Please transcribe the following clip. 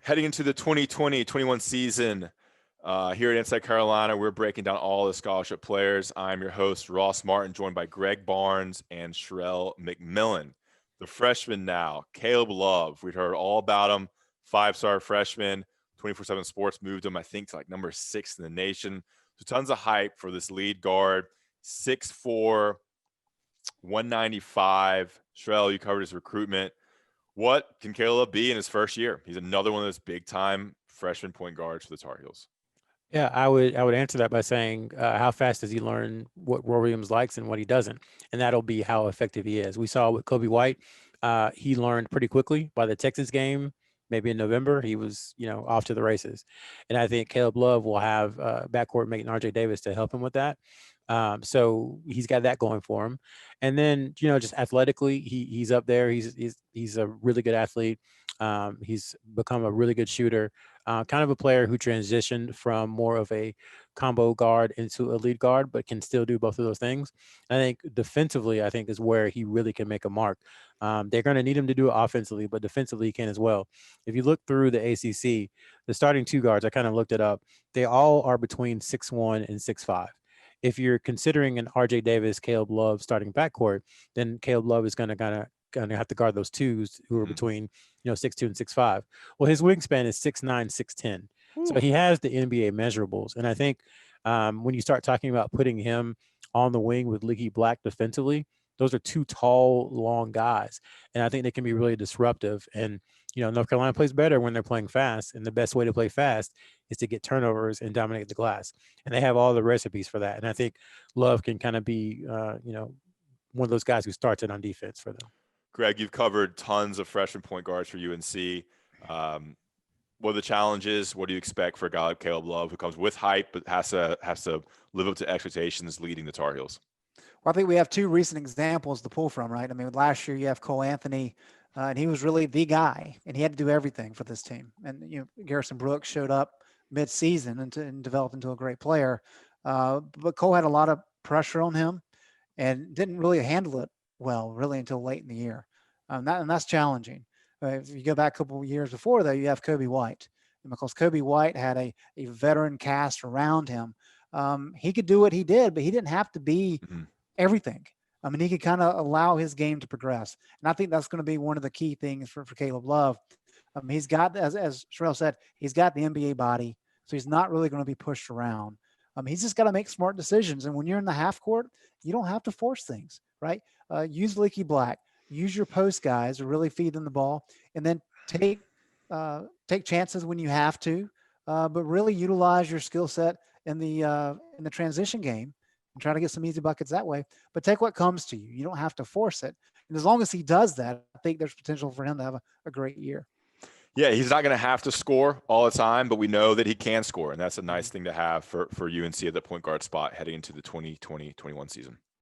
Heading into the 2020-21 season here at Inside Carolina, we're breaking down all the scholarship players. I'm your host, Ross Martin, joined by Greg Barnes and Sherrell McMillan. The freshman now, Caleb Love. We'd heard all about him. Five-star freshman, 24/7 Sports moved him, I think, to like number 6 in the nation. So tons of hype for this lead guard. 6'4", 195. Sherrell, you covered his recruitment. What can Caleb be in his first year? He's another one of those big-time freshman point guards for the Tar Heels. Yeah, I would answer that by saying, how fast does he learn what Roy Williams likes and what he doesn't, and that'll be how effective he is. We saw with Kobe White, he learned pretty quickly. By the Texas game, maybe in November, he was off to the races, and I think Caleb Love will have backcourt mate R.J. Davis to help him with that. So he's got that going for him, and then just athletically, he's up there. He's a really good athlete. He's become a really good shooter. Kind of a player who transitioned from more of a combo guard into a lead guard, but can still do both of those things. I think defensively, I think is where he really can make a mark. They're going to need him to do it offensively, but defensively he can as well. If you look through the ACC, the starting two guards, I kind of looked it up. They all are between 6'1" and 6'5". If you're considering an RJ Davis, Caleb Love starting backcourt, then Caleb Love is going to gonna have to guard those twos who are between 6'2" and 6'5". Well, his wingspan is 6'9", 6'10". So he has the NBA measurables, and I think when you start talking about putting him on the wing with Leaky Black defensively, those are two tall, long guys, and I think they can be really disruptive. And North Carolina plays better when they're playing fast, and the best way to play fast is to get turnovers and dominate the glass. And they have all the recipes for that. And I think Love can kind of be, one of those guys who starts it on defense for them. Greg, you've covered tons of freshman point guards for UNC. What are the challenges? What do you expect for a guy like Caleb Love, who comes with hype but has to live up to expectations leading the Tar Heels? Well, I think we have two recent examples to pull from, right? I mean, last year you have Cole Anthony, and he was really the guy, and he had to do everything for this team. And Garrison Brooks showed up mid-season and developed into a great player. But Cole had a lot of pressure on him and didn't really handle it well, really, until late in the year. And that's challenging. If you go back a couple of years before, though, you have Kobe White. And because Kobe White had a veteran cast around him, he could do what he did, but he didn't have to be everything. I mean, he could kind of allow his game to progress. And I think that's going to be one of the key things for Caleb Love. He's got, as Sherrell said, he's got the NBA body, so he's not really going to be pushed around. He's just got to make smart decisions. And when you're in the half court, you don't have to force things, right? Use Leaky Black, use your post guys to really feed them the ball, and then take chances when you have to, but really utilize your skill set in the transition game and try to get some easy buckets that way. But take what comes to you. You don't have to force it. And as long as he does that, I think there's potential for him to have a great year. Yeah, he's not going to have to score all the time, but we know that he can score, and that's a nice thing to have for UNC at the point guard spot heading into the 2020-21 season.